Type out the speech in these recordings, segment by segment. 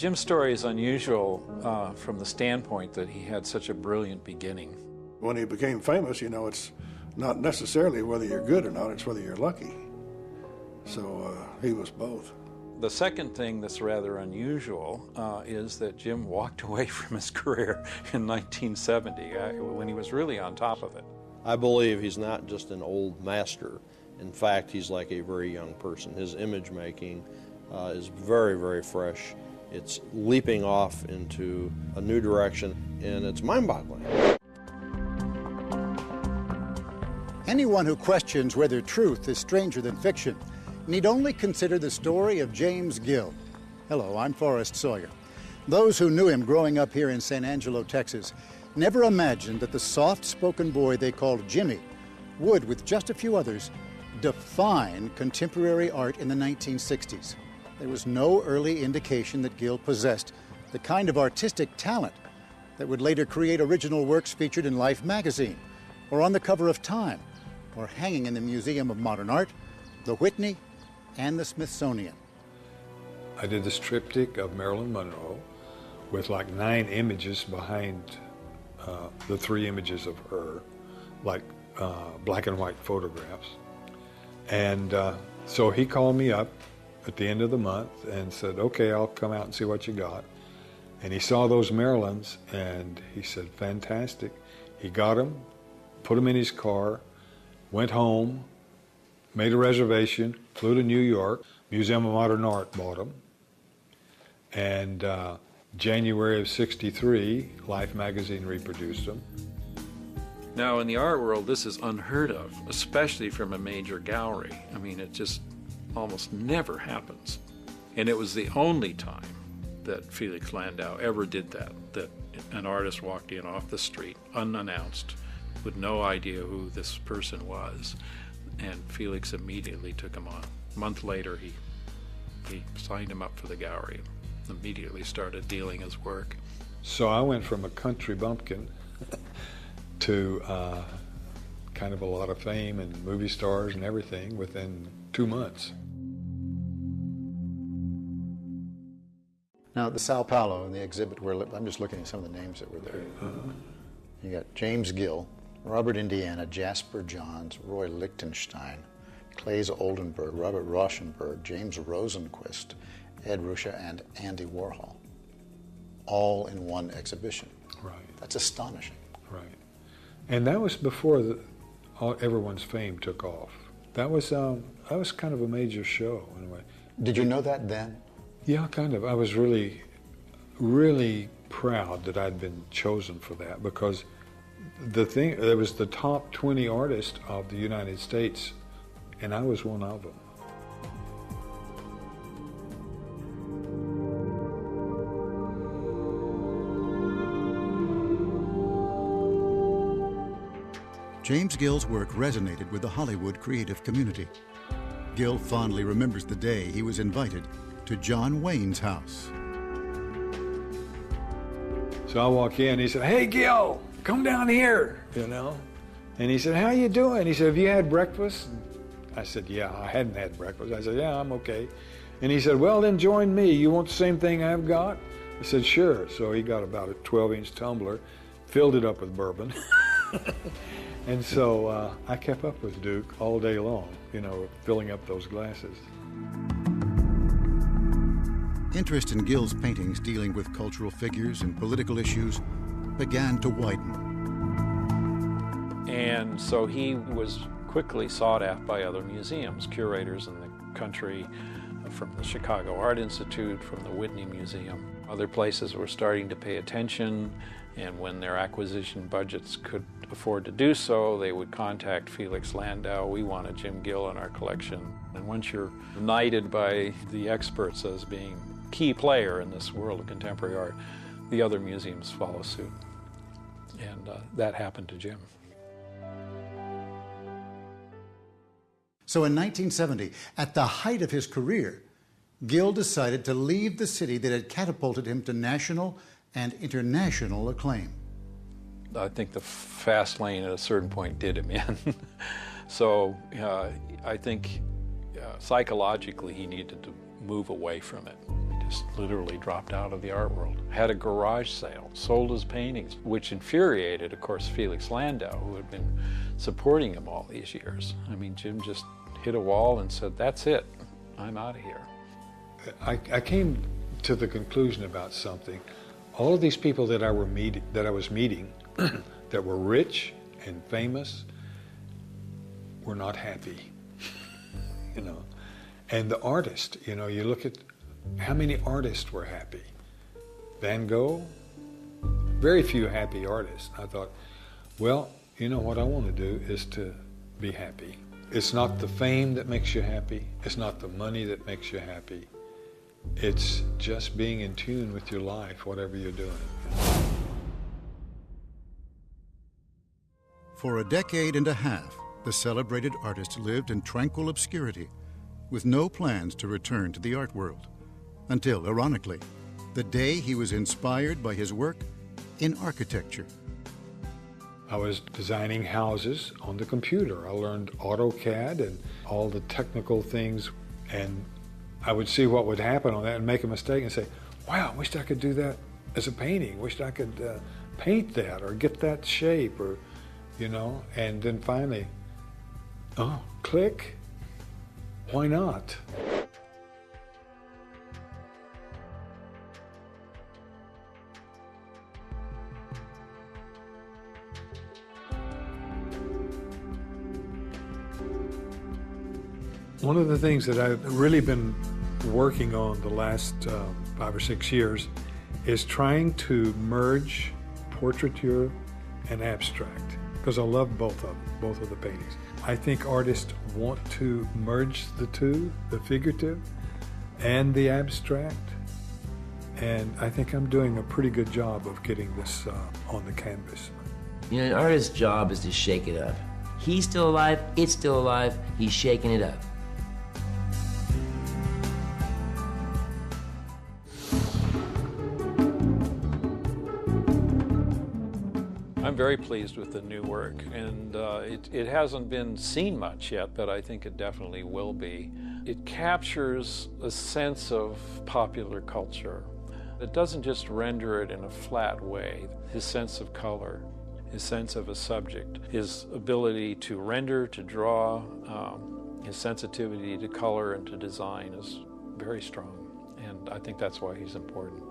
Jim's story is unusual from the standpoint that he had such a brilliant beginning. When he became famous, you know, it's not necessarily whether you're good or not, it's whether you're lucky. So he was both. The second thing that's rather unusual is that Jim walked away from his career in 1970 when he was really on top of it. I believe he's not just an old master. In fact, he's like a very young person. His image making is very, very fresh. It's leaping off into a new direction, and it's mind-boggling. Anyone who questions whether truth is stranger than fiction need only consider the story of James Gill. Hello, I'm Forrest Sawyer. Those who knew him growing up here in San Angelo, Texas, never imagined that the soft-spoken boy they called Jimmy would, with just a few others, define contemporary art in the 1960s. There was no early indication that Gill possessed the kind of artistic talent that would later create original works featured in Life magazine, or on the cover of Time, or hanging in the Museum of Modern Art, the Whitney, and the Smithsonian. I did this triptych of Marilyn Monroe with like 9 images behind the 3 images of her, like black and white photographs. And so he called me up at the end of the month and said, okay, I'll come out and see what you got. And he saw those Marilyns and he said, fantastic. He got them, put them in his car, went home, made a reservation, flew to New York. Museum of Modern Art bought them. And January of '63, Life magazine reproduced them. Now, in the art world, this is unheard of, especially from a major gallery. I mean, it just almost never happens. And it was the only time that Felix Landau ever did that an artist walked in off the street, unannounced, with no idea who this person was, and Felix immediately took him on. A month later, he signed him up for the gallery, immediately started dealing his work. So I went from a country bumpkin to kind of a lot of fame and movie stars and everything within 2 months. Now, at the Sao Paulo, in the exhibit, where I'm just looking at some of the names that were there. You got James Gill, Robert Indiana, Jasper Johns, Roy Lichtenstein, Claes Oldenburg, Robert Rauschenberg, James Rosenquist, Ed Ruscha, and Andy Warhol, all in one exhibition. Right. That's astonishing. Right. And that was before everyone's fame took off. That was kind of a major show in a way. Did you know that then? Yeah, kind of. I was really, really proud that I'd been chosen for that, because there was the top 20 artists of the United States, and I was one of them. James Gill's work resonated with the Hollywood creative community. Gill fondly remembers the day he was invited to John Wayne's house. So I walk in, he said, hey, Gill, come down here, you know. And he said, how you doing? He said, have you had breakfast? I said, yeah, I hadn't had breakfast. I said, yeah, I'm okay. And he said, well, then join me. You want the same thing I've got? I said, sure. So he got about a 12-inch tumbler, filled it up with bourbon. And so I kept up with Duke all day long, you know, filling up those glasses. Interest in Gill's paintings dealing with cultural figures and political issues began to widen. And so he was quickly sought after by other museums, curators in the country, from the Chicago Art Institute, from the Whitney Museum. Other places were starting to pay attention, and when their acquisition budgets could afford to do so, they would contact Felix Landau. We want a Jim Gill in our collection. And once you're knighted by the experts as being a key player in this world of contemporary art, the other museums follow suit. And that happened to Jim. So in 1970, at the height of his career, Gill decided to leave the city that had catapulted him to national and international acclaim. I think the fast lane at a certain point did him in. So I think psychologically he needed to move away from it. just literally dropped out of the art world. Had a garage sale, sold his paintings, which infuriated, of course, Felix Landau, who had been supporting him all these years. I mean, Jim just hit a wall and said, "That's it, I'm out of here." I came to the conclusion about something. All of these people that I was meeting, that were rich and famous, were not happy, you know. And the artist, you know, you look at how many artists were happy. Van Gogh, very few happy artists. I thought, well, you know, what I want to do is to be happy. It's not the fame that makes you happy. It's not the money that makes you happy. It's just being in tune with your life, whatever you're doing. For a decade and a half, the celebrated artist lived in tranquil obscurity, with no plans to return to the art world, until, ironically, the day he was inspired by his work in architecture. I was designing houses on the computer. I learned AutoCAD and all the technical things, and I would see what would happen on that and make a mistake and say, wow, I wish I could do that as a painting. Wish I could paint that or get that shape, or, you know, and then finally, oh, click, why not? One of the things that I've really been working on the last 5 or 6 years is trying to merge portraiture and abstract, because I love both of the paintings. I think artists want to merge the two, the figurative and the abstract, and I think I'm doing a pretty good job of getting this on the canvas. You know, an artist's job is to shake it up. He's still alive, it's still alive, he's shaking it up. I'm very pleased with the new work, and it hasn't been seen much yet, but I think it definitely will be. It captures a sense of popular culture. It doesn't just render it in a flat way. His sense of color, his sense of a subject, his ability to render, to draw, his sensitivity to color and to design is very strong, and I think that's why he's important.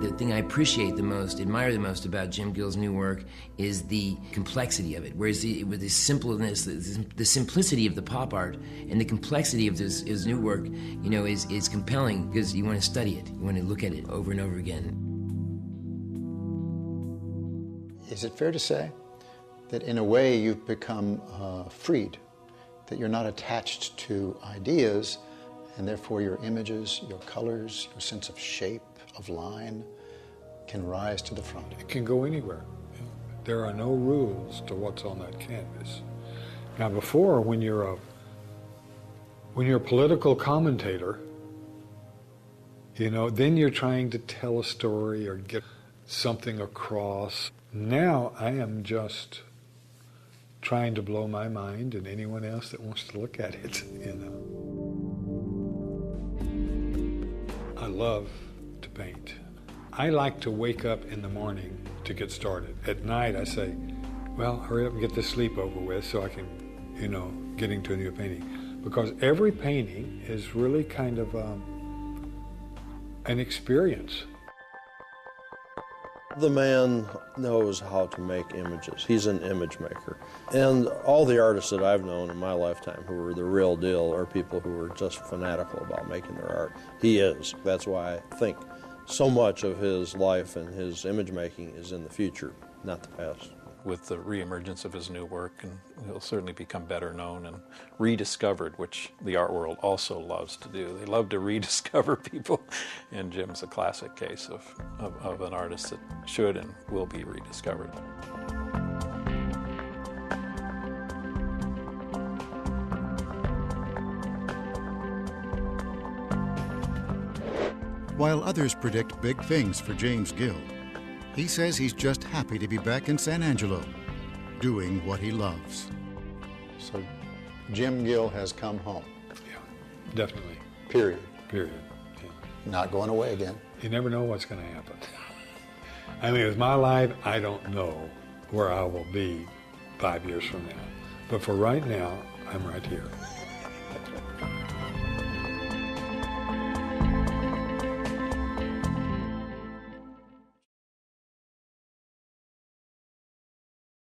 The thing I appreciate the most, admire the most about Jim Gill's new work is the complexity of it. Whereas with his simpleness, the simplicity of the pop art and the complexity of his new work, you know, is compelling because you want to study it, you want to look at it over and over again. Is it fair to say that in a way you've become freed, that you're not attached to ideas, and therefore your images, your colors, your sense of shape, of line, can rise to the front? It can go anywhere. There are no rules to what's on that canvas. Now before, when you're a political commentator, you know, then you're trying to tell a story or get something across. Now I am just trying to blow my mind and anyone else that wants to look at it, you know. I love to paint. I like to wake up in the morning to get started. At night I say, well, hurry up and get this sleep over with so I can, you know, get into a new painting. Because every painting is really kind of an experience. The man knows how to make images. He's an image maker. And all the artists that I've known in my lifetime who were the real deal are people who were just fanatical about making their art. He is. That's why I think so much of his life and his image making is in the future, not the past. With the reemergence of his new work, and he'll certainly become better known and rediscovered, which the art world also loves to do. They love to rediscover people, and Jim's a classic case of an artist that should and will be rediscovered. While others predict big things for James Gill, he says he's just happy to be back in San Angelo, doing what he loves. So Jim Gill has come home. Yeah, definitely. Period. Period. Yeah. Not going away again. You never know what's going to happen. I mean, with my life, I don't know where I will be 5 years from now. But for right now, I'm right here.